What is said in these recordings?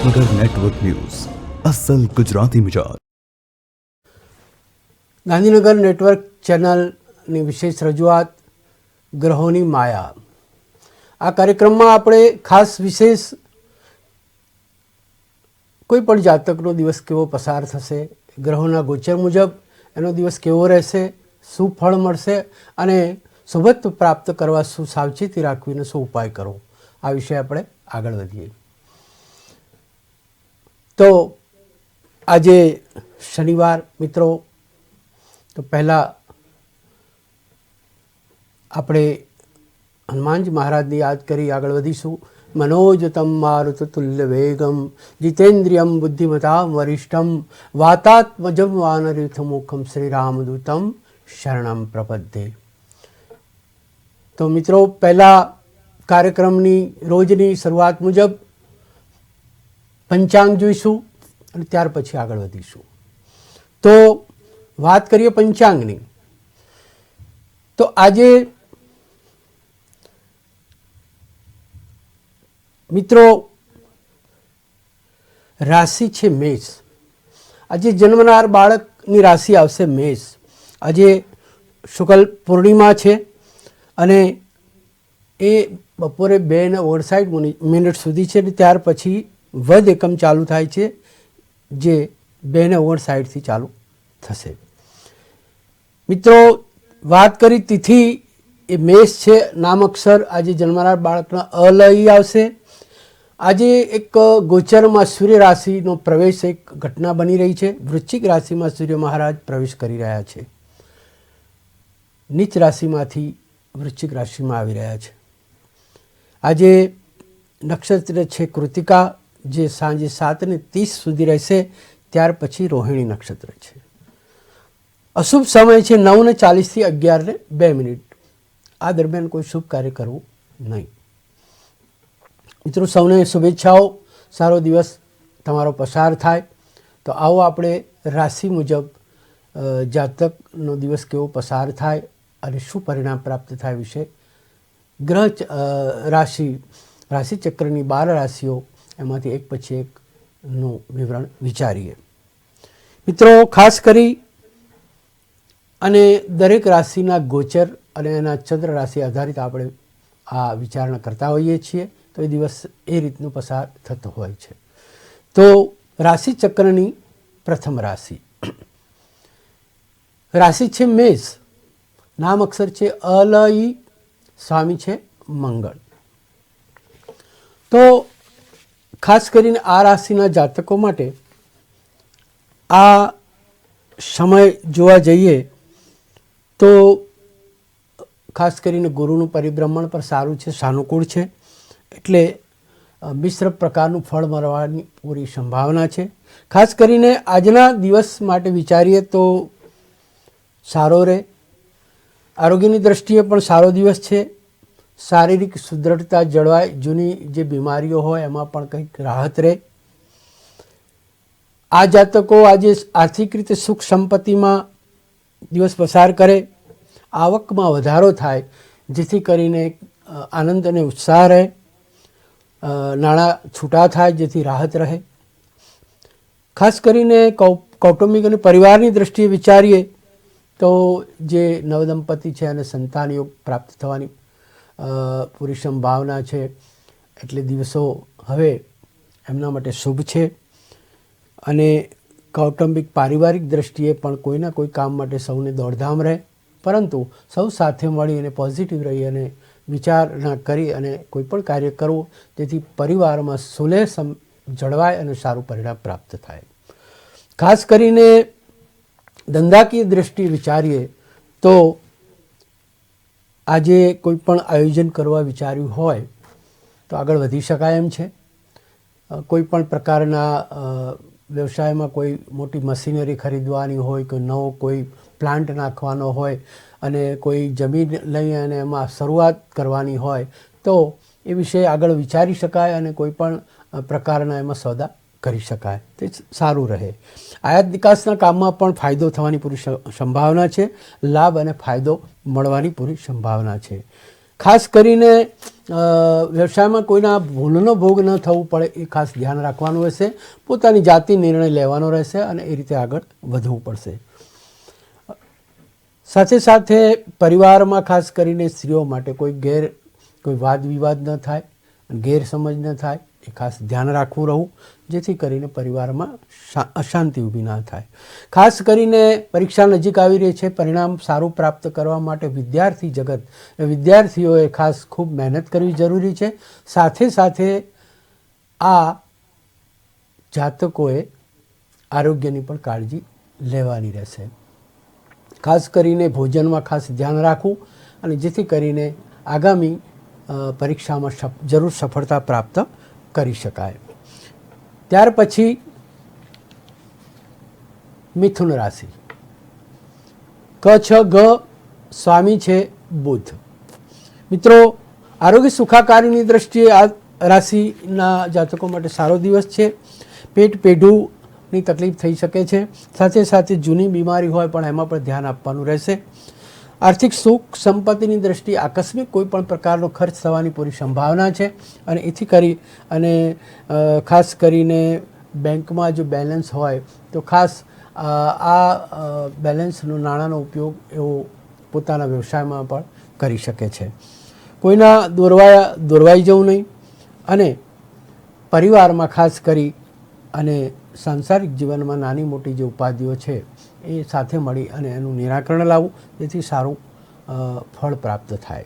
Biratnagar network news અસલ Gujarati મિજાજ. Gandhinagar network ચેનલની વિશેષ રજૂઆત ગ્રહોની માયા. આ કાર્યક્રમમાં આપણે ખાસ વિશેષ કોઈ પણ જાતકનો દિવસ કેવો પસાર થશે, ગ્રહોના ગોચર મુજબ એનો દિવસ કેવો રહેશે, શું ફળ મળશે અને શુભત્વ પ્રાપ્ત કરવા શું સાવચેતી રાખવીને શું ઉપાય કરવો, આ વિશે આપણે આગળ વધીએ. તો આજે શનિવાર મિત્રો, તો પહેલાં આપણે હનુમાનજી મહારાજને યાદ કરી આગળ વધીશું. મનોજતમ મારુતતુલ્ય વેગમ જીતેન્દ્રિયમ બુદ્ધિમતામ વરિષ્ઠમ વાતાત્મજમ વાનરયુથમુખમ શ્રીરામદૂતમ શરણમ પ્રપદ્યે. તો મિત્રો, પહેલાં કાર્યક્રમની રોજની શરૂઆત મુજબ પંચાંગ જોઈશું અને ત્યાર પછી આગળ વધીશું. તો વાત કરીએ પંચાંગની. તો આજે મિત્રો રાશિ છે મેષ. આજે જન્મનાર બાળકની રાશિ આવશે મેષ. આજે શુક્લ પૂર્ણિમા છે અને એ બપોરે 2:59 સુધી છે. ત્યાર પછી વદ એકમ ચાલુ થાય છે, જે 2:59 ચાલુ થશે. મિત્રો, વાત કરી તિથિ એ મેષ છે. નામ અક્ષર આજે જન્મનાર બાળકના અલઈ આવશે. આજે એક ગોચરમાં સૂર્ય રાશિનો પ્રવેશ, એક ઘટના બની રહી છે. વૃશ્ચિક રાશિમાં સૂર્ય મહારાજ પ્રવેશ કરી રહ્યા છે. નીચ રાશિમાંથી વૃશ્ચિક રાશિમાં આવી રહ્યા છે. આજે નક્ષત્ર છે કૃતિકા, જે સાંજે 7:30 સુધી રહેશે. ત્યાર પછી રોહિણી નક્ષત્ર છે. અશુભ સમય છે 9:40 થી 11:02. આ દરમિયાન કોઈ શુભ કાર્ય કરવું નહીં. મિત્રો, સૌને શુભેચ્છાઓ. સારો દિવસ તમારો પસાર થાય. તો આવો આપણે રાશિ મુજબ જાતકનો દિવસ કેવો પસાર થાય અને શું પરિણામ પ્રાપ્ત થાય વિશે રાશિચક્રની 12 રાશિઓ એમાંથી એક પછી એકનું વિવરણ વિચારીએ. મિત્રો, ખાસ કરી અને દરેક રાશિના ગોચર અને એના ચંદ્ર રાશિ આધારિત આપણે આ વિચારણા કરતા હોઈએ છીએ. તો એ દિવસ એ રીતનું પસાર થતો હોય છે. તો રાશિચક્રની પ્રથમ રાશિ છે મેષ. નામ અક્ષર છે અલઈ, સ્વામી છે મંગળ. તો ખાસ કરીને આ રાશિના જાતકો માટે આ સમય જોવા જઈએ તો ખાસ કરીને ગુરુનું પરિભ્રમણ પર સારું છે, સાનુકૂળ છે. એટલે મિશ્ર પ્રકારનું ફળ મળવાની પૂરી સંભાવના છે. ખાસ કરીને આજના દિવસ માટે વિચારીએ તો સારો રહે. આરોગ્યની દ્રષ્ટિએ પણ સારો દિવસ છે. શારીરિક સુદૃઢતા જળવાય. જૂની જે બીમારીઓ હોય એમાં પણ કંઈક રાહત રહે. આ જાતકો આજે આર્થિક રીતે સુખ સંપત્તિમાં દિવસ પસાર કરે. આવકમાં વધારો થાય, જેથી કરીને આનંદ અને ઉત્સાહ રહે. નાણાં છૂટા થાય, જેથી રાહત રહે. ખાસ કરીને કૌટુંબિક અને પરિવારની દ્રષ્ટિએ વિચારીએ તો જે નવદંપતિ છે અને સંતાન યોગ પ્રાપ્ત થવાની પૂરી સંભાવના છે. એટલે દિવસો હવે એમના માટે શુભ છે. અને કૌટુંબિક પારિવારિક દ્રષ્ટિએ પણ કોઈના કોઈ કામ માટે સૌને દોડધામ રહે. પરંતુ સૌ સાથે મળી અને પોઝિટિવ રહી અને વિચારણા કરી અને કોઈ પણ કાર્ય કરવું, જેથી પરિવારમાં સુલેહ જળવાય અને સારું પરિણામ પ્રાપ્ત થાય. ખાસ કરીને ધંધાકીય દ્રષ્ટિએ વિચારીએ તો આજે કોઈ પણ આયોજન કરવા વિચાર્યું હોય તો આગળ વધી શકાય એમ છે. કોઈ પણ પ્રકારના વ્યવસાયમાં કોઈ મોટી મશીનરી ખરીદવાની હોય, કોઈ નવો કોઈ પ્લાન્ટ નાખવાનો હોય અને કોઈ જમીન લઈ અને એમાં શરૂઆત કરવાની હોય તો એ વિશે આગળ વિચારી શકાય અને કોઈ પણ પ્રકારના એમાં સોદા કરી શકાય. તે સારું રહે. આયાત નિકાસના કામમાં પણ ફાયદો થવાની પૂરી સંભાવના છે. લાભ અને ફાયદો મળવાની પૂરી સંભાવના છે. ખાસ કરીને વ્યવસાયમાં કોઈના ભૂલનો ભોગ ન થવું પડે એ ખાસ ધ્યાન રાખવાનું રહેશે. પોતાની જાતે નિર્ણય લેવાનો રહેશે અને એ રીતે આગળ વધવું પડશે. સાથે સાથે પરિવારમાં ખાસ કરીને સ્ત્રીઓ માટે કોઈ વાદ વિવાદ ન થાય, ગેરસમજ ન થાય એ ખાસ ધ્યાન રાખવું રહું, જેથી કરીને પરિવારમાં અશાંતિ ઊભી ના થાય. ખાસ કરીને પરીક્ષા નજીક આવી રહી છે, પરિણામ સારું પ્રાપ્ત કરવા માટે વિદ્યાર્થીઓએ ખાસ ખૂબ મહેનત કરવી જરૂરી છે. સાથે સાથે આ જાતકોએ આરોગ્યની પણ કાળજી લેવાની રહેશે. ખાસ કરીને ભોજનમાં ખાસ ધ્યાન રાખવું અને જેથી કરીને આગામી પરીક્ષામાં જરૂર સફળતા પ્રાપ્ત કરી શકાય. ત્યાર પછી મિથુન રાશિ. ક છ ગ સ્વામી છે બુધ. મિત્રો, આરોગ્ય સુખાકારીની દ્રષ્ટિએ આ રાશિના જાતકો માટે સારો દિવસ છે. પેઢુની તકલીફ થઈ શકે છે. સાથે સાથે જૂની બીમારી હોય પણ એમાં પણ ધ્યાન આપવાનું રહેશે. આર્થિક સુખ સંપત્તિની દ્રષ્ટિએ આકસ્મિક કોઈ પણ પ્રકારનો ખર્ચ થવાની પૂરી સંભાવના છે અને એથી કરી અને ખાસ કરીને બેંકમાં જો બેલેન્સ હોય તો ખાસ આ બેલેન્સનો નાણાંનો ઉપયોગ એવો પોતાના વ્યવસાયમાં પણ કરી શકે છે. કોઈના દોરવાઈ જવું નહીં અને પરિવારમાં ખાસ કરી અને સાંસારિક જીવનમાં નાની મોટી જે ઉપાધિઓ છે એ સાથે મળી અને એનું નિરાકરણ લાવવું, જેથી સારું ફળ પ્રાપ્ત થાય.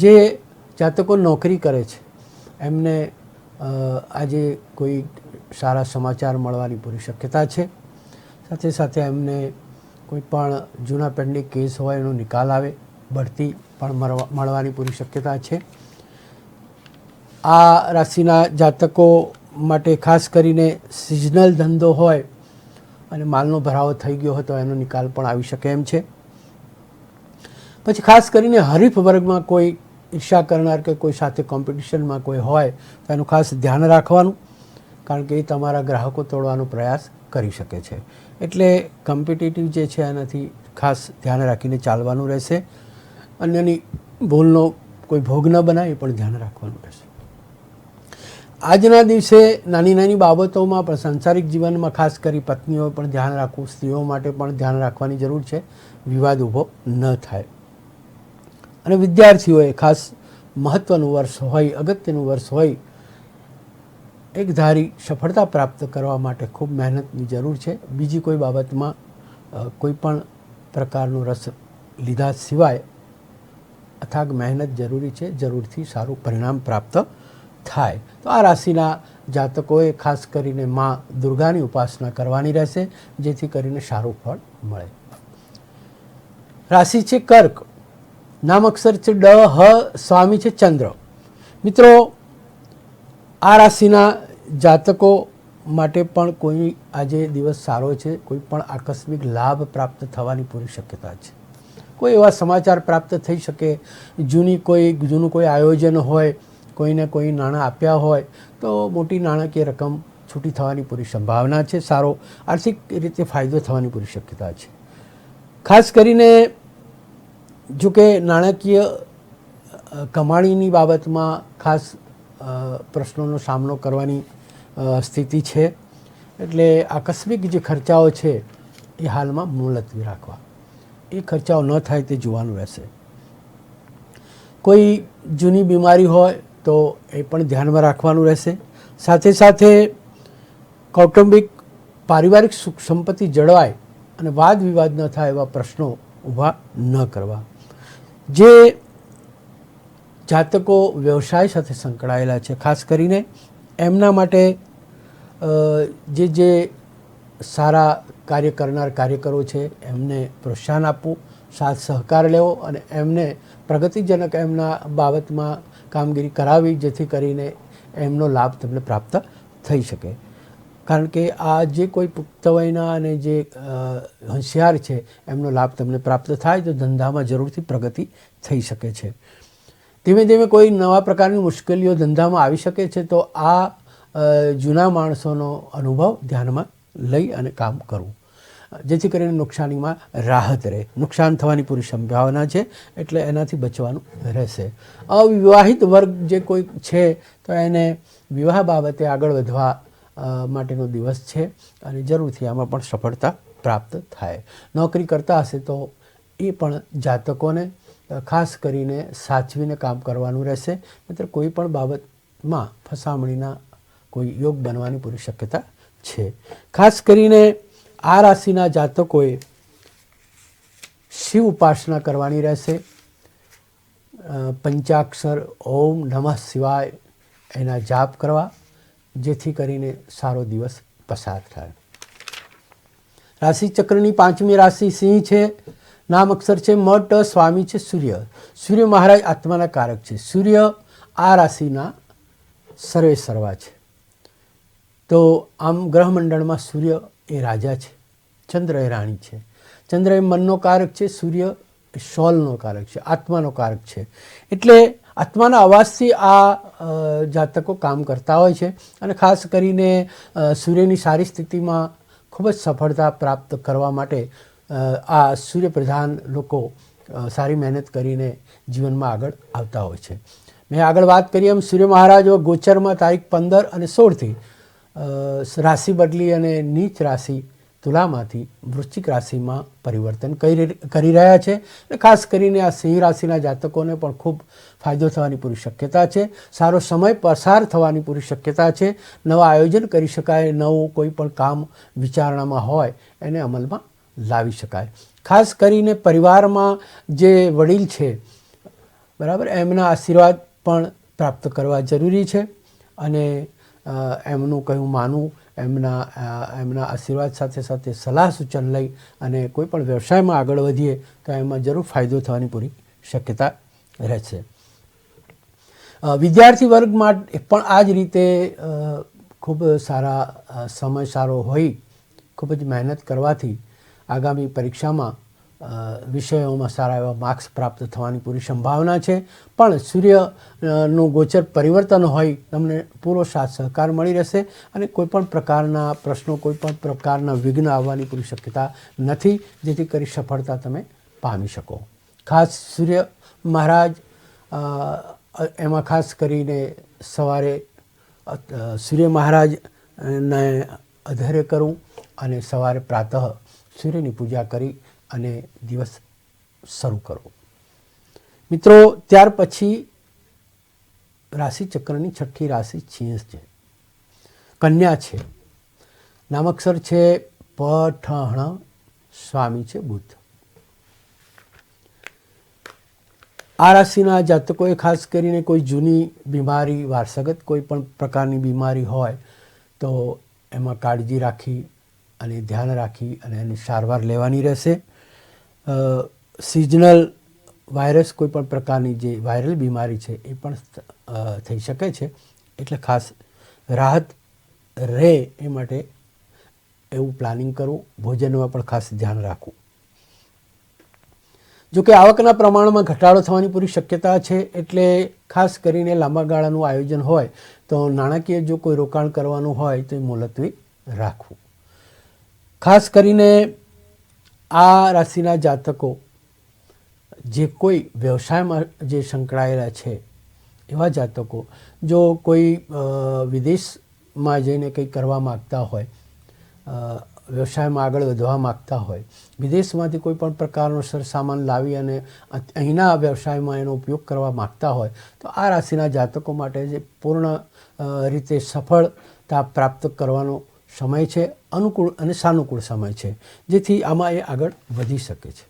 જે જાતકો નોકરી કરે છે એમને આજે કોઈ સારા સમાચાર મળવાની પૂરી શક્યતા છે. સાથે સાથે એમને કોઈ પણ જૂના પેન્ડિંગ કેસ હોય એનો નિકાલ આવે, બઢતી પણ મળવાની પૂરી શક્યતા છે. આ રાશિના જાતકો માટે ખાસ કરીને સિઝનલ ધંધો હોય અને માલનો ભરાવો થઈ ગયો હોય તો એનો નિકાલ પણ આવી શકે એમ છે. પછી ખાસ કરીને હરીફ વર્ગમાં કોઈ ઈર્ષા કરનાર કે કોઈ સાથે કોમ્પિટિશનમાં કોઈ હોય તો એનું ખાસ ધ્યાન રાખવાનું, કારણ કે એ તમારા ગ્રાહકો તોડવાનો પ્રયાસ કરી શકે છે. એટલે કોમ્પિટિટિવ જે છે એનાથી ખાસ ધ્યાન રાખીને ચાલવાનું રહેશે. અન્યની ભૂલનો કોઈ ભોગ ન બનાવે એ પણ ધ્યાન રાખવાનું રહેશે. આજના દિવસે નાની નાની બાબતોમાં પણ સાંસારિક જીવનમાં ખાસ કરી પત્નીઓ પણ ધ્યાન રાખવું, સ્ત્રીઓ માટે પણ ધ્યાન રાખવાની જરૂર છે, વિવાદ ઊભો ન થાય. અને વિદ્યાર્થીઓએ ખાસ મહત્ત્વનું વર્ષ હોય, અગત્યનું વર્ષ હોય, એક ધારી સફળતા પ્રાપ્ત કરવા માટે ખૂબ મહેનતની જરૂર છે. બીજી કોઈ બાબતમાં કોઈ પણ પ્રકારનો રસ લીધા સિવાય અથાગ મહેનત જરૂરી છે. જરૂરથી સારું પરિણામ પ્રાપ્ત થાય. તો આ રાશિના જાતકોએ ખાસ કરીને મા દુર્ગાની ઉપાસના કરવાની રહેશે, જેથી કરીને સારું ફળ મળે. રાશિ છે કર્ક. નામ અક્ષર છે ડ, હ, સ્વામી છે ચંદ્ર. મિત્રો, આ રાશિના જાતકો માટે પણ કોઈ આજે દિવસ સારો છે. કોઈ પણ આકસ્મિક લાભ પ્રાપ્ત થવાની પૂરી શક્યતા છે. કોઈ એવા સમાચાર પ્રાપ્ત થઈ શકે, જૂનું કોઈ આયોજન હોય, કોઈને કોઈ નાણાં આપ્યા હોય તો મોટી નાણાકીય રકમ છૂટી થવાની પૂરી સંભાવના છે. સારો આર્થિક રીતે ફાયદો થવાની પૂરી શક્યતા છે. ખાસ કરીને જો કે નાણાકીય કમાણીની બાબતમાં ખાસ પ્રશ્નોનો સામનો કરવાની સ્થિતિ છે. એટલે આકસ્મિક જે ખર્ચાઓ છે એ હાલમાં મુલતવી રાખવા, એ ખર્ચાઓ ન થાય તે જોવાનું રહેશે. કોઈ જૂની બીમારી હોય તો એ પણ ધ્યાનમાં રાખવાનું રહેશે. સાથે સાથે કૌટુંબિક પારિવારિક સુખ સંપત્તિ જળવાય અને વાદ વિવાદ ન થાય એવા પ્રશ્નો ઊભા ન કરવા. જે જાતકો વ્યવસાય સાથે સંકળાયેલા છે ખાસ કરીને એમના માટે જે સારા કાર્ય કરનાર કાર્યકરો છે એમને પ્રોત્સાહન આપવું, સાથ સહકાર લેવો અને એમને પ્રગતિજનક એમના બાબતમાં કામગીરી કરાવી, જેથી કરીને એમનો લાભ તમને પ્રાપ્ત થઈ શકે. કારણ કે આ જે કોઈ પુખ્ત વયના અને જે હોશિયાર છે એમનો લાભ તમને પ્રાપ્ત થાય તો ધંધામાં જરૂરથી પ્રગતિ થઈ શકે છે. ધીમે ધીમે કોઈ નવા પ્રકારની મુશ્કેલીઓ ધંધામાં આવી શકે છે, તો આ જૂના માણસોનો અનુભવ ધ્યાનમાં લઈ અને કામ કરવું. જેથી કરીને નુકસાનીમાં રાહત રહે. નુકસાન થવાની પૂરી સંભાવના છે, એટલે એનાથી બચવાનું રહેશે. અવિવાહિત વર્ગ જે કોઈ છે તો એને વિવાહ બાબતે આગળ વધવા માટેનો દિવસ છે અને જરૂરથી આમાં પણ સફળતા પ્રાપ્ત થાય. નોકરી કરતા હશે તો એ પણ જાતકોને ખાસ કરીને સાચવીને કામ કરવાનું રહેશે, નહીંતર કોઈ પણ બાબતમાં ફસામણીના કોઈ યોગ બનવાની પૂરી શક્યતા છે. ખાસ કરીને આ રાશિના જાતકોએ શિવ ઉપાસના કરવાની રહેશે. પંચાક્ષર ઓમ નમઃ શિવાય એના જાપ કરવા, જેથી કરીને સારો દિવસ પસાર થાય. રાશિ ચક્રની 5મી રાશિ સિંહ છે. નામ અક્ષર છે મ ટ, સ્વામી છે સૂર્ય. સૂર્ય મહારાજ આત્માના કારક છે. સૂર્ય આ રાશિના સર્વે સર્વા છે. તો આમ ગ્રહમંડળમાં સૂર્ય એ રાજા છે, ચંદ્ર એ રાણી છે. ચંદ્ર એ મનનો કારક છે, સૂર્ય એ શોલનો કારક છે, આત્માનો કારક છે. એટલે આત્માના અવાજથી આ જાતકો કામ કરતા હોય છે અને ખાસ કરીને સૂર્યની સારી સ્થિતિમાં ખૂબ જ સફળતા પ્રાપ્ત કરવા માટે આ સૂર્યપ્રધાન લોકો સારી મહેનત કરીને જીવનમાં આગળ આવતા હોય છે. મેં આગળ વાત કરી એમ સૂર્ય મહારાજ ગોચરમાં તારીખ 15 અને 16થી રાશિ બદલી અને નીચ રાશિ તુલામાંથી વૃશ્ચિક રાશિમાં પરિવર્તન કરી રહ્યા છે. અને ખાસ કરીને આ સિંહ રાશિના જાતકોને પણ ખૂબ ફાયદો થવાની પૂરી શક્યતા છે. સારો સમય પસાર થવાની પૂરી શક્યતા છે. નવા આયોજન કરી શકાય, નવું કોઈ પણ કામ વિચારણામાં હોય એને અમલમાં લાવી શકાય. ખાસ કરીને પરિવારમાં જે વડીલ છે, બરાબર, એમના આશીર્વાદ પણ પ્રાપ્ત કરવા જરૂરી છે અને એમનું કહ્યું માનવું, એમના આશીર્વાદ સાથે સાથે સલાહ સૂચન લઈ અને કોઈ પણ વ્યવસાયમાં આગળ વધીએ તો એમાં જરૂર ફાયદો થવાની પૂરી શક્યતા રહેશે. વિદ્યાર્થી વર્ગ માટે પણ આ જ રીતે ખૂબ સારા સમય સારો હોય, ખૂબ જ મહેનત કરવાથી આગામી પરીક્ષામાં વિષયોમાં સારા એવા માર્ક્સ પ્રાપ્ત થવાની પૂરી સંભાવના છે. પણ સૂર્યનું ગોચર પરિવર્તન હોય તમને પૂરો સાથ સહકાર મળી રહેશે અને કોઈપણ પ્રકારના પ્રશ્નો, કોઈપણ પ્રકારના વિઘ્ન આવવાની પૂરી શક્યતા નથી, જેથી કરી સફળતા તમે પામી શકો. ખાસ સૂર્ય મહારાજ એમાં ખાસ કરીને સવારે સૂર્ય મહારાજને અધૈર્ય કરવું અને સવારે પ્રાતઃ સૂર્યની પૂજા કરી અને દિવસ શરૂ કરવો. મિત્રો, ત્યાર પછી રાશિચક્રની 6ઠ્ઠી રાશિ સિંહ છે, કન્યા છે. નામક્ષર છે પ, ઠ, ણ, સ્વામી છે બુધ. આ રાશિના જાતકોએ ખાસ કરીને કોઈ જૂની બીમારી, વારસાગત કોઈ પણ પ્રકારની બીમારી હોય તો એમાં કાળજી રાખી અને ધ્યાન રાખી અને એની સારવાર લેવાની રહેશે. સિઝનલ વાયરસ, કોઈ પણ પ્રકારની જે વાયરલ બીમારી છે એ પણ થઈ શકે છે, એટલે ખાસ રાહત રહે એ માટે એવું પ્લાનિંગ કરવું. ભોજનમાં પણ ખાસ ધ્યાન રાખવું. જોકે આવકના પ્રમાણમાં ઘટાડો થવાની પૂરી શક્યતા છે, એટલે ખાસ કરીને લાંબા ગાળાનું આયોજન હોય તો નાણાકીય જો કોઈ રોકાણ કરવાનું હોય તો એ મુલતવી રાખવું. ખાસ કરીને આ રાશિના જાતકો જે કોઈ વ્યવસાયમાં જે સંકળાયેલા છે એવા જાતકો જો કોઈ વિદેશમાં જઈને કંઈ કરવા માગતા હોય, વ્યવસાયમાં આગળ વધવા માગતા હોય, વિદેશમાંથી કોઈ પણ પ્રકારનો સરસામાન લાવી અને અહીંના વ્યવસાયમાં એનો ઉપયોગ કરવા માગતા હોય તો આ રાશિના જાતકો માટે જે પૂર્ણ રીતે સફળતા પ્રાપ્ત કરવાનો સમય છે, અનુકૂળ અને સાનુકૂળ સમય છે, જેથી આમાં એ આગળ વધી શકે છે.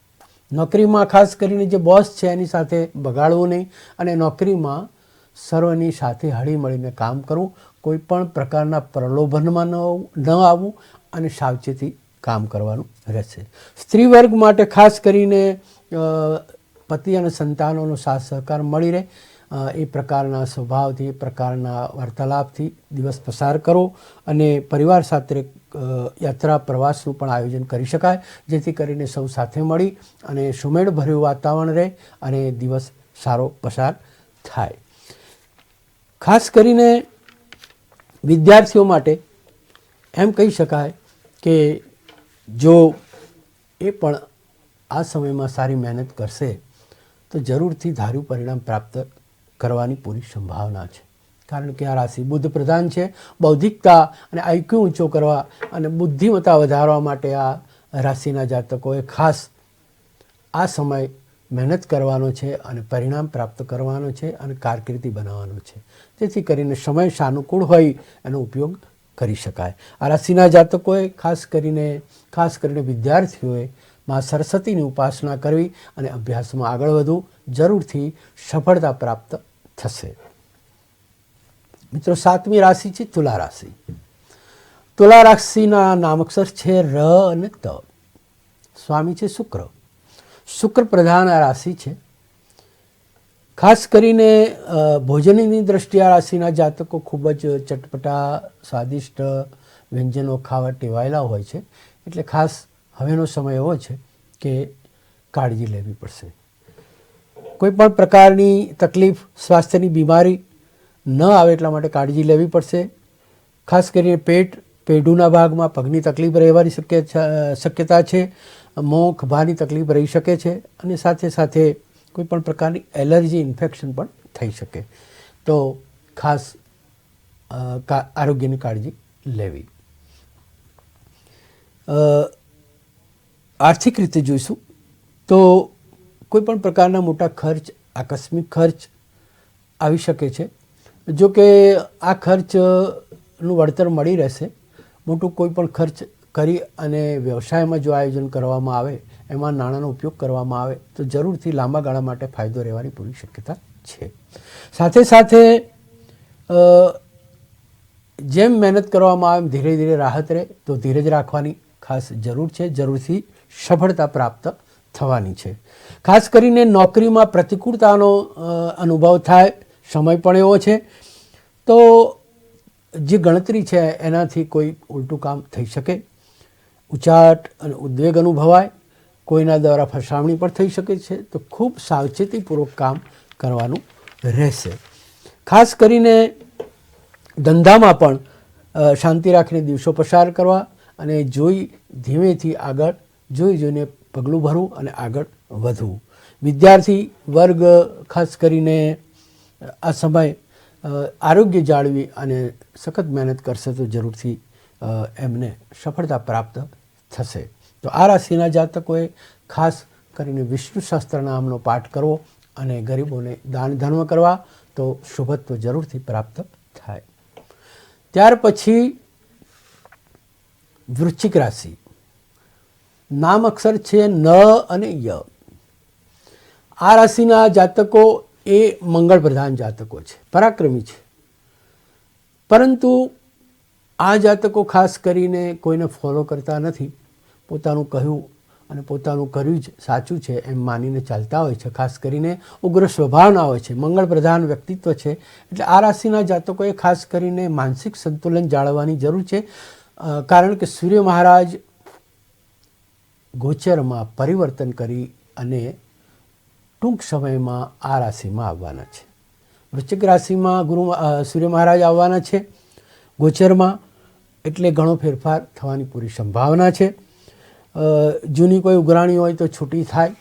નોકરીમાં ખાસ કરીને જે બોસ છે એની સાથે બગાડવું નહીં અને નોકરીમાં સર્વની સાથે હળીમળીને કામ કરવું. કોઈ પણ પ્રકારના પ્રલોભનમાં ન આવવું અને સાવચેતી કામ કરવાનું રહેશે. સ્ત્રી વર્ગ માટે ખાસ કરીને પતિ અને સંતાનોનો સાથ સહકાર મળી રહે એ પ્રકારના સ્વભાવથી, એ પ્રકારના વાર્તાલાપથી દિવસ પસાર કરો અને પરિવાર સાથે યાત્રા પ્રવાસનું પણ આયોજન કરી શકાય, જેથી કરીને સૌ સાથે મળી અને સુમેળભર્યું વાતાવરણ રહે અને દિવસ સારો પસાર થાય. ખાસ કરીને વિદ્યાર્થીઓ માટે એમ કહી શકાય કે જો એ પણ આ સમયમાં સારી મહેનત કરશે તો જરૂરથી ધાર્યું પરિણામ પ્રાપ્ત કરવાની પૂરી સંભાવના છે. કારણ કે આ રાશિ બુદ્ધ પ્રધાન છે. બૌદ્ધિકતા અને આઈક્યુ ઊંચો કરવા અને બુદ્ધિમત્તા વધારવા માટે આ રાશિના જાતકોએ ખાસ આ સમય મહેનત કરવાનો છે અને પરિણામ પ્રાપ્ત કરવાનો છે અને કારકિર્દી બનાવવાનો છે. જેથી કરીને સમય સાનુકૂળ હોય એનો ઉપયોગ કરી શકાય. આ રાશિના જાતકોએ ખાસ કરીને વિદ્યાર્થીઓએ મા સરસ્વતીની ઉપાસના કરવી અને અભ્યાસમાં આગળ વધવું. જરૂરથી સફળતા પ્રાપ્ત થશે. મિત્રો, 7મી રાશિ છે તુલા રાશિ. તુલા રાશિના નામઅક્ષર છે ર અને ત. સ્વામી છે શુક્ર. શુક્ર પ્રધાન આ રાશિ છે. ખાસ કરીને ભોજનની દ્રષ્ટિએ આ રાશિના જાતકો ખૂબ જ ચટપટા સ્વાદિષ્ટ વ્યંજનો ખાવા ટેવાયેલા હોય છે. એટલે ખાસ હવેનો સમય એવો છે કે કાળજી લેવી પડશે. કોઈ પણ પ્રકારની તકલીફ, સ્વાસ્થ્યની બીમારી ન આવે એટલા માટે કાળજી લેવી પડશે. ખાસ કરીને પેઢુના ભાગમાં પગની તકલીફ રહેવાની શક્યતા છે. મોં ખભાની તકલીફ રહી શકે છે અને સાથે સાથે કોઈ પણ પ્રકારની એલર્જી ઇન્ફેક્શન પણ થઈ શકે. તો ખાસ આરોગ્યની કાળજી લેવી. આર્થિક રીતે જોઈશું તો કોઈ પણ પ્રકારના મોટા ખર્ચ, આકસ્મિક ખર્ચ આવી શકે છે. જો કે આ ખર્ચનું વળતર મળી રહેશે. મોટું કોઈ પણ ખર્ચ કરી અને વ્યવસાયમાં જો આયોજન કરવામાં આવે, એમાં નાણાંનો ઉપયોગ કરવામાં આવે તો જરૂરથી લાંબા ગાળા માટે ફાયદો રહેવાની પૂરી શક્યતા છે. સાથે સાથે જેમ મહેનત કરવામાં આવે એમ ધીરે ધીરે રાહત રહે તો ધીરજ રાખવાની ખાસ જરૂર છે. જરૂરથી સફળતા પ્રાપ્ત થવાની છે. ખાસ કરીને નોકરીમાં પ્રતિકૂળતાનો અનુભવ થાય. સમય પણ એવો છે તો જે ગણતરી છે એનાથી કોઈ ઉલટું કામ થઈ શકે. ઉચાટ અને ઉદ્વેગ અનુભવાય. કોઈના દ્વારા ફસામણી પણ થઈ શકે છે. તો ખૂબ સાવચેતીપૂર્વક કામ કરવાનું રહેશે. ખાસ કરીને ધંધામાં પણ શાંતિ રાખીને દિવસો પસાર કરવા અને ધીમેથી આગળ જોઈને પગલું ભરવું અને આગળ વધવું. વિદ્યાર્થી વર્ગ ખાસ કરીને આ સમય આરોગ્ય જાળવી અને સખત મહેનત કરશે તો જરૂરથી એમને સફળતા પ્રાપ્ત થશે. તો આ રાશિના જાતકોએ ખાસ કરીને વિષ્ણુ સહસ્ત્રનામનો પાઠ કરવો અને ગરીબોને દાન ધર્મ કરવા તો શુભત્વ જરૂરથી પ્રાપ્ત થાય. ત્યાર પછી વૃશ્ચિક રાશિ. નામ અક્ષર છે ન અને ય. આ રાશિના જાતકો એ મંગળ પ્રધાન જાતકો છે, પરાક્રમી છે. પરંતુ આ જાતકો ખાસ કરીને કોઈને ફોલો કરતા નથી. પોતાનું કહ્યું અને પોતાનું કર્યું જ સાચું છે એમ માનીને ચાલતા હોય છે. ખાસ કરીને ઉગ્ર સ્વભાવના હોય છે. મંગળ પ્રધાન વ્યક્તિત્વ છે. એટલે આ રાશિના જાતકોએ ખાસ કરીને માનસિક સંતુલન જાળવવાની જરૂર છે. કારણ કે સૂર્ય મહારાજ ગોચરમાં પરિવર્તન કરી અને ટૂંક સમયમાં આ રાશિમાં આવવાના છે. વૃશ્ચિક રાશિમાં સૂર્ય મહારાજ આવવાના છે ગોચરમાં. એટલે ઘણો ફેરફાર થવાની પૂરી સંભાવના છે. જૂની કોઈ ઉઘરાણી હોય તો છૂટી થાય.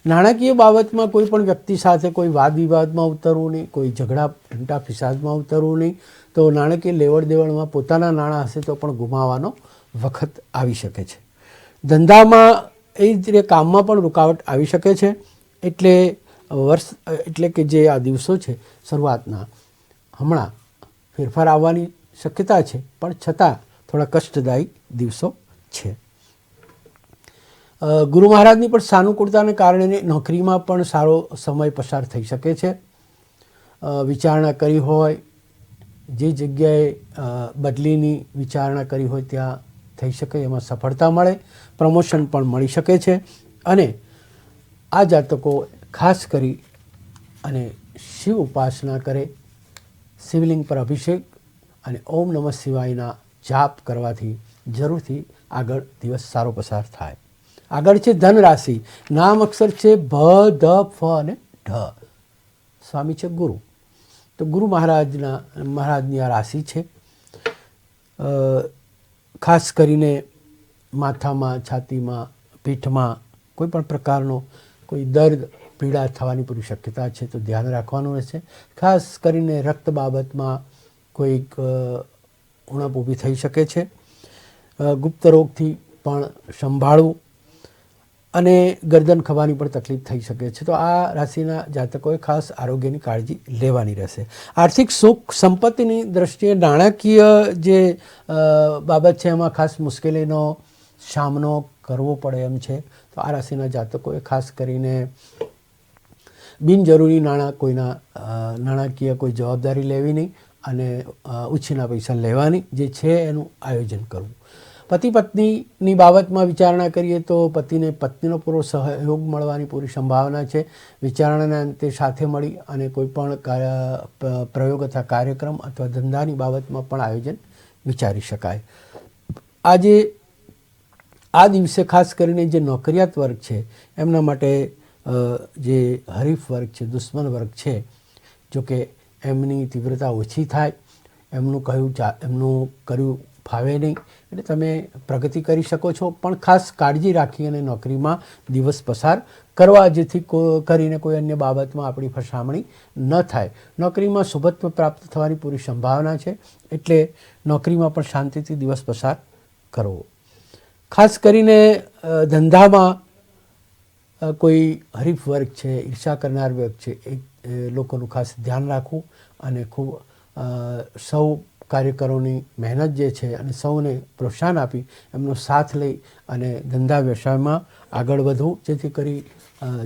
નાણાકીય બાબતમાં કોઈ પણ વ્યક્તિ સાથે કોઈ વાદ વિવાદમાં ઉતરવું નહીં, કોઈ ઝઘડા ઠંટા ફિસાદમાં ઉતરવું નહીં. તો નાણાકીય લેવડ દેવડમાં પોતાના નાણાં હશે તો પણ ગુમાવવાનો વખત આવી શકે છે. ધંધામાં એ જ રીતે કામમાં પણ રૂકાવટ આવી શકે છે. એટલે કે જે આ દિવસો છે શરૂઆતના, હમણાં ફેરફાર આવવાની શક્યતા છે પણ છતાં થોડા કષ્ટદાયી દિવસો છે. ગુરુ મહારાજની પણ સાનુકૂળતાને કારણે નોકરીમાં પણ સારો સમય પસાર થઈ શકે છે. વિચારણા કરી હોય, જે જગ્યાએ બદલીની વિચારણા કરી હોય ત્યાં થઈ શકે, એમાં સફળતા મળે. પ્રમોશન પણ મળી શકે છે. અને આ જાતકો ખાસ કરી અને શિવ ઉપાસના કરે, શિવલિંગ પર અભિષેક અને ઓમ નમઃ શિવાયના જાપ કરવાથી જરૂરથી આગળ દિવસ સારો પસાર થાય. આગળ છે ધન રાશિ. નામ અક્ષર છે ભ, ધ, ફ અને ઢ. સ્વામી છે ગુરુ. તો ગુરુ મહારાજની આ રાશિ છે. ખાસ કરીને માથામાં, છાતીમાં પીઠમાં કોઈ પણ પ્રકારનો કોઈ દર્દ પીડા થવાની પૂરી શક્યતા છે, તો ધ્યાન રાખવાનું રહેશે. ખાસ કરીને રક્ત બાબતમાં કોઈક ઉણપ ઊભી થઈ શકે છે. ગુપ્ત રોગથી પણ સંભાળવું અને ગરદન ખવાની પણ તકલીફ થઈ શકે છે. તો આ રાશિના જાતકોએ ખાસ આરોગ્યની કાળજી લેવાની રહેશે. આર્થિક સુખ સંપત્તિની દ્રષ્ટિએ નાણાકીય જે બાબત છે એમાં ખાસ મુશ્કેલીનો સામનો કરવો પડે એમ છે. તો આ રાશિના જાતકોએ ખાસ કરીને બિનજરૂરી કોઈના નાણાકીય કોઈ જવાબદારી લેવી નહીં અને ઉછીના પૈસા લેવાની જે છે એનું આયોજન કરવું. પતિ પત્નીની બાબતમાં વિચારણા કરીએ તો પતિને પત્નીનો પૂરો સહયોગ મળવાની પૂરી સંભાવના છે. વિચારણાના અંતે સાથે મળી અને કોઈ પણ પ્રયોગ અથવા કાર્યક્રમ અથવા ધંધાની બાબતમાં પણ આયોજન વિચારી શકાય. આજે આ દિવસે ખાસ કરીને જે નોકરિયાત વર્ગ છે એમના માટે જે હરીફ વર્ગ છે, દુશ્મન વર્ગ છે, જોકે એમની તીવ્રતા ઓછી થાય, એમનું કર્યું ફાવે નહીં, એટલે તમે પ્રગતિ કરી શકો છો. પણ ખાસ કાળજી રાખી અને નોકરીમાં દિવસ પસાર કરવા, જેથી કરીને કોઈ અન્ય બાબતમાં આપણી ફસામણી ન થાય. નોકરીમાં શુભત્વ પ્રાપ્ત થવાની પૂરી સંભાવના છે, એટલે નોકરીમાં પણ શાંતિથી દિવસ પસાર કરવો. ખાસ કરીને ધંધામાં કોઈ હરીફ વર્ગ છે, ઈર્ષા કરનાર વર્ગ છે, એ લોકોનું ખાસ ધ્યાન રાખવું અને ખૂબ સૌ કાર્યકરોની મહેનત જે છે અને સૌને પ્રોત્સાહન આપી એમનો સાથ લઈ અને ધંધા વ્યવસાયમાં આગળ વધવું, જેથી કરી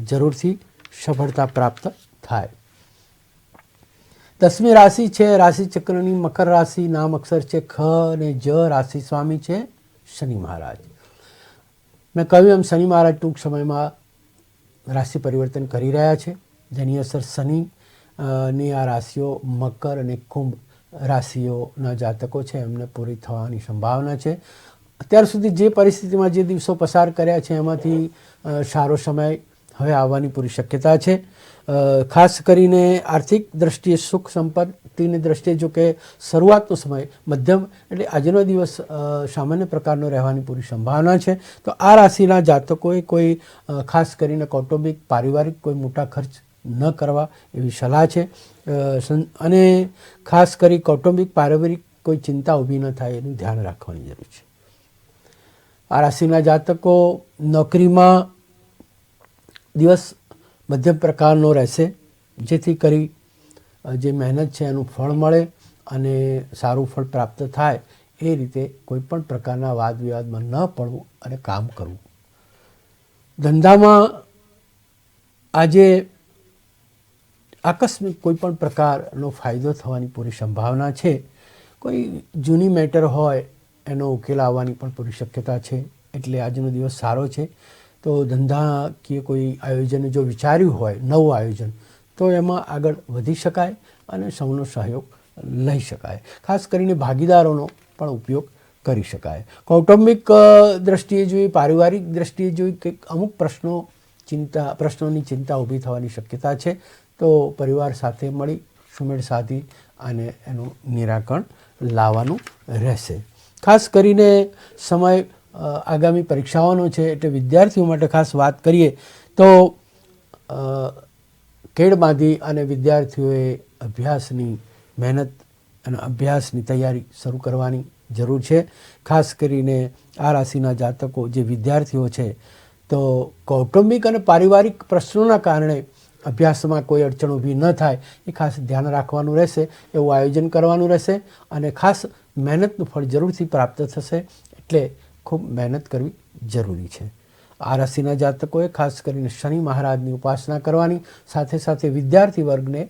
જરૂરથી સફળતા પ્રાપ્ત થાય. 10મી રાશિ છે રાશિચક્રની મકર રાશિ. નામ અક્ષર છે ખ અને જ. રાશિ સ્વામી છે શનિ મહારાજ. મેં કહ્યું એમ શનિ મહારાજ ટૂંક સમયમાં રાશિ પરિવર્તન કરી રહ્યા છે, જેની અસર શનિની આ રાશિઓ મકર અને કુંભ રાશિઓના જાતકો છે એમને પૂરી થવાની સંભાવના છે. અત્યાર સુધી જે પરિસ્થિતિમાં જે દિવસો પસાર કર્યા છે એમાંથી સારો સમય હવે આવવાની પૂરી શક્યતા છે. ખાસ કરીને આર્થિક દ્રષ્ટિએ સુખ સંપત્તિની દ્રષ્ટિએ જો કે શરૂઆતનો સમય મધ્યમ, એટલે આજનો દિવસ સામાન્ય પ્રકારનો રહેવાની પૂરી સંભાવના છે. તો આ રાશિના જાતકોએ કોઈ ખાસ કરીને કૌટુંબિક પારિવારિક કોઈ મોટા ખર્ચ ન કરવા એવી સલાહ છે. અને ખાસ કરી કૌટુંબિક પારિવારિક કોઈ ચિંતા ઊભી ન થાય એનું ધ્યાન રાખવાની જરૂર છે. આ રાશિના જાતકો નોકરીમાં દિવસ મધ્યમ પ્રકારનો રહેશે, જેથી કરી જે મહેનત છે એનું ફળ મળે અને સારું ફળ પ્રાપ્ત થાય એ રીતે કોઈ પણ પ્રકારના વાદ વિવાદમાં ન પડવું અને કામ કરવું. ધંધામાં આજે આકસ્મિક કોઈ પણ પ્રકારનો ફાયદો થવાની પૂરી સંભાવના છે. કોઈ જૂની મેટર હોય એનો ઉકેલ આવવાની પણ પૂરી શક્યતા છે, એટલે આજનો દિવસ સારો છે. તો ધંધાકીય કોઈ આયોજન જો વિચાર્યું હોય, નવું આયોજન, તો એમાં આગળ વધી શકાય અને સૌનો સહયોગ લઈ શકાય. ખાસ કરીને ભાગીદારોનો પણ ઉપયોગ કરી શકાય. કૌટુંબિક દ્રષ્ટિએ જોઈએ, પારિવારિક દ્રષ્ટિએ જોઈએ કે અમુક પ્રશ્નોની ચિંતા ઊભી થવાની શક્યતા છે, તો પરિવાર સાથે મળી સુમેળ સાધી અને એનું નિરાકરણ લાવવાનું રહેશે. ખાસ કરીને સમય આગામી પરીક્ષાઓનો છે, એટલે વિદ્યાર્થીઓ માટે ખાસ વાત કરીએ તો કેળ બાંધી અને વિદ્યાર્થીઓએ અભ્યાસની મહેનત અને અભ્યાસની તૈયારી શરૂ કરવાની જરૂર છે. ખાસ કરીને આ રાશિના જાતકો જે વિદ્યાર્થીઓ છે, તો કૌટુંબિક અને પારિવારિક પ્રશ્નોના કારણે અભ્યાસમાં કોઈ અડચણ ઊભી ન થાય એ ખાસ ધ્યાન રાખવાનું રહેશે, એવું આયોજન કરવાનું રહેશે અને ખાસ મહેનતનું ફળ જરૂરથી પ્રાપ્ત થશે, એટલે ખૂબ મહેનત કરવી જરૂરી છે. આ રાશિના જાતકોએ ખાસ કરીને શનિ મહારાજની ઉપાસના કરવાની, સાથે સાથે વિદ્યાર્થી વર્ગને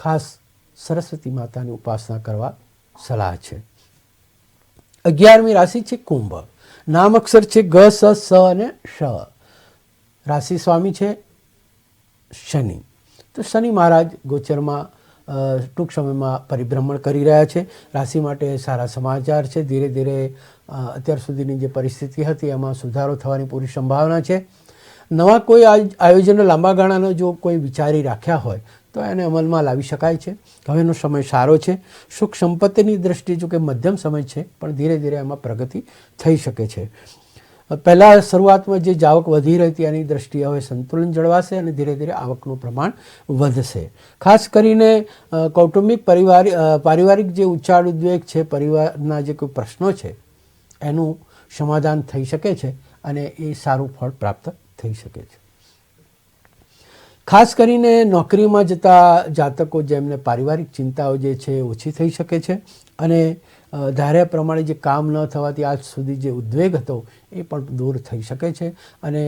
ખાસ સરસ્વતી માતાની ઉપાસના કરવા સલાહ છે. 11મી રાશિ છે કુંભ. નામ અક્ષર છે ગ, સ, સ અને શ. રાશિ સ્વામી છે શનિ. તો શનિ મહારાજ ગોચરમાં ટૂંક સમયમાં પરિભ્રમણ કરી રહ્યા છે. રાશિ માટે સારા સમાચાર છે. ધીરે ધીરે અત્યાર સુધીની જે પરિસ્થિતિ હતી એમાં સુધારો થવાની પૂરી સંભાવના છે. નવા કોઈ આયોજનો લાંબા ગાળાનો જો કોઈ વિચારી રાખ્યા હોય તો એને અમલમાં લાવી શકાય છે. હવેનો સમય સારો છે. સુખ સંપત્તિની દ્રષ્ટિએ જો કે મધ્યમ સમય છે, પણ ધીરે ધીરે એમાં પ્રગતિ થઈ શકે છે. પહેલાં શરૂઆતમાં જે જાવક વધી રહી હતી એની દ્રષ્ટિએ હવે સંતુલન જળવાશે અને ધીરે ધીરે આવકનું પ્રમાણ વધશે. ખાસ કરીને કૌટુંબિક પારિવારિક જે ઉચ્ચાડ ઉદ્વેગ છે, પરિવારના જે કોઈ પ્રશ્નો છે એનું સમાધાન થઈ શકે છે અને એ સારું ફળ પ્રાપ્ત થઈ શકે છે. ખાસ કરીને નોકરીમાં જતા જાતકો જેમને પારિવારિક ચિંતાઓ જે છે એ ઓછી થઈ શકે છે અને ધાર્યા પ્રમાણે જે કામ ન થવાથી આજ સુધી જે ઉદ્વેગ હતો એ પણ દૂર થઈ શકે છે અને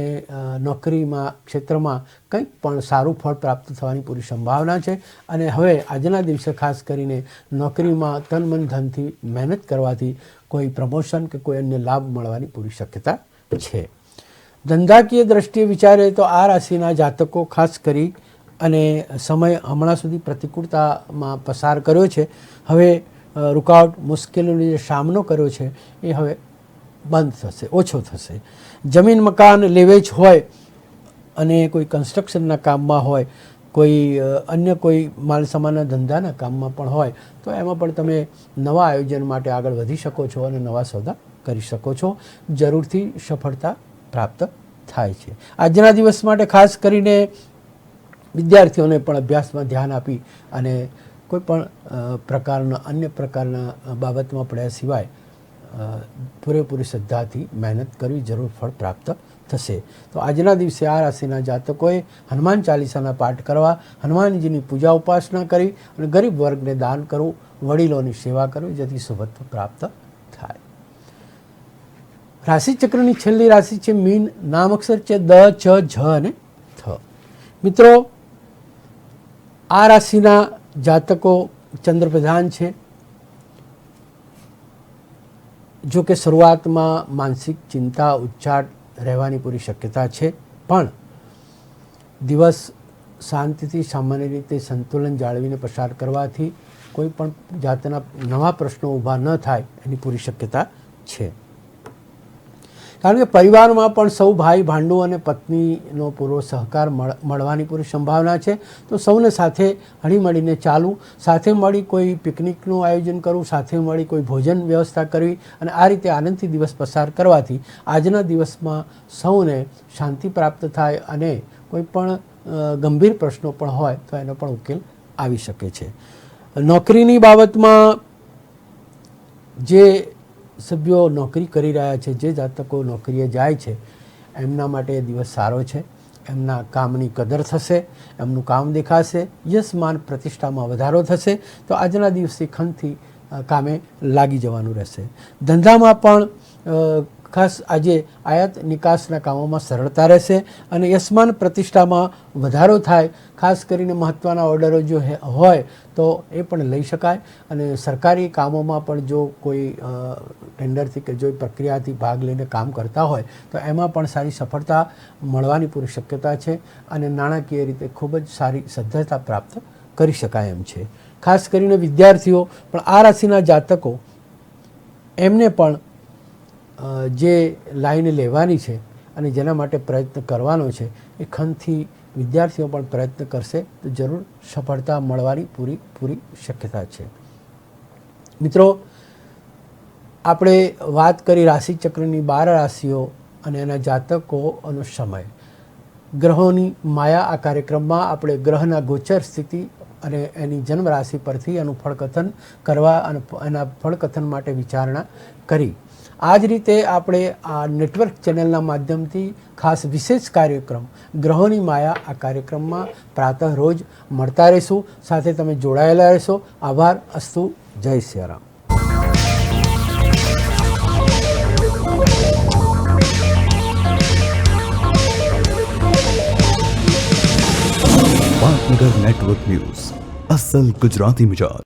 નોકરીમાં ક્ષેત્રમાં કંઈક પણ સારું ફળ પ્રાપ્ત થવાની પૂરી સંભાવના છે. અને હવે આજના દિવસે ખાસ કરીને નોકરીમાં તન મન ધનથી મહેનત કરવાથી કોઈ પ્રમોશન કે કોઈ અન્ય લાભ મળવાની પૂરી શક્યતા છે. ધંધાકીય દ્રષ્ટિએ વિચારે તો આ રાશિના જાતકો ખાસ કરી અને સમય હમણાં સુધી પ્રતિકૂળતામાં પસાર કર્યો છે. હવે રૂકાવટ મુશ્કેલીનો જે સામનો કર્યો છે એ હવે બંધ થશે, ઓછો થશે. જમીન મકાન લેવેચ હોય અને કોઈ કન્સ્ટ્રક્શનના કામમાં હોય, કોઈ અન્ય કોઈ માલ સામાનના ધંધાના કામમાં પણ હોય તો એમાં પણ તમે નવા આયોજન માટે આગળ વધી શકો છો અને નવા સોદા કરી શકો છો. જરૂરથી સફળતા પ્રાપ્ત થાય છે. આજના દિવસ માટે ખાસ કરીને વિદ્યાર્થીઓને પણ અભ્યાસમાં ધ્યાન આપી અને કોઈ પણ પ્રકારના અન્ય પ્રકારના બાબતમાં પડ્યા સિવાય પૂરેપૂરી શ્રદ્ધાથી મહેનત કરવી, જરૂર ફળ પ્રાપ્ત થશે. તો આજના દિવસે આ રાશિના જાતકોએ હનુમાન ચાલીસાના પાઠ કરવા, હનુમાનજીની પૂજા ઉપાસના કરી અને ગરીબ વર્ગને દાન કરવું, વડીલોની સેવા કરવી, જેથી શુભત્વ પ્રાપ્ત થાય. રાશિચક્રની છેલ્લી રાશિ છે મીન. નામ અક્ષર છે દ, ચ, જ અને થ. મિત્રો, આ રાશિના જાતકો ચંદ્રપ્રધાન છે. જો કે શરૂઆતમાં માનસિક ચિંતા ઉચ્ચાટ રહેવાની પૂરી શક્યતા છે, પણ દિવસ શાંતિથી સામાન્ય રીતે સંતુલન જાળવીને પસાર કરવાથી કોઈ પણ જાતના નવા પ્રશ્નો ઊભા ન થાય એની પૂરી શક્યતા છે. કારણ કે પરિવારમાં પણ સૌ ભાઈ ભાંડુ અને પત્નીનો પૂરો સહકાર મળવાની પૂરી સંભાવના છે. તો સૌને સાથે હળીમળીને ચાલવું, સાથે મળી કોઈ પિકનિકનું આયોજન કરવું, સાથે મળી કોઈ ભોજન વ્યવસ્થા કરવી અને આ રીતે આનંદથી દિવસ પસાર કરવાથી આજના દિવસમાં સૌને શાંતિ પ્રાપ્ત થાય અને કોઈ પણ ગંભીર પ્રશ્નો પણ હોય તો એનો પણ ઉકેલ આવી શકે છે. નોકરીની બાબતમાં જે સભ્યો નોકરી કરી રહ્યા છે, જે જાતકો નોકરીએ જાય છે, એમના માટે દિવસ સારો છે. એમના કામની કદર થશે, એમનું કામ દેખાશે, યશમાન પ્રતિષ્ઠામાં વધારો થશે. તો આજના દિવસથી ખંતથી કામે લાગી જવાનું રહેશે. ધંધામાં પણ ખાસ આજે આયાત નિકાસના કામોમાં સરળતા રહેશે અને યશમાન પ્રતિષ્ઠામાં વધારો થાય. ખાસ કરીને મહત્ત્વના ઓર્ડરો જો હોય તો એ પણ લઈ શકાય અને સરકારી કામોમાં પણ જો કોઈ ટેન્ડરથી કે જો પ્રક્રિયાથી ભાગ લઈને કામ કરતા હોય તો એમાં પણ સારી સફળતા મળવાની પૂરી શક્યતા છે અને નાણાકીય રીતે ખૂબ જ સારી સદ્ધરતા પ્રાપ્ત કરી શકાય એમ છે. ખાસ કરીને વિદ્યાર્થીઓ પણ આ રાશિના જાતકો એમને પણ જે લાઈન લેવાની છે અને જેના માટે પ્રયત્ન કરવાનો છે એ ખંતથી વિદ્યાર્થીઓ પણ પ્રયત્ન કરશે તો જરૂર સફળતા મળવાની પૂરી શક્યતા છે. મિત્રો, આપણે વાત કરી રાશિચક્રની 12 રાશિઓ અને એના જાતકોનો સમય. ગ્રહોની માયા આ કાર્યક્રમમાં આપણે ગ્રહના ગોચર સ્થિતિ અને એની જન્મ રાશિ પરથી એનું ફળકથન કરવા અને એના ફળકથન માટે વિચારણા કરી. આ જ રીતે આપણે આ નેટવર્ક ચેનલના માધ્યમથી ખાસ વિશેષ કાર્યક્રમ ગ્રહોની માયા આ કાર્યક્રમમાં પ્રાતઃ રોજ મળતા રહીશું. સાથે તમે જોડાયેલા રહેશો. આભાર. અસ્તુ. જય સિયારામ. પાટનગર નેટવર્ક ન્યૂઝ, અસલ ગુજરાતી મિજાજ.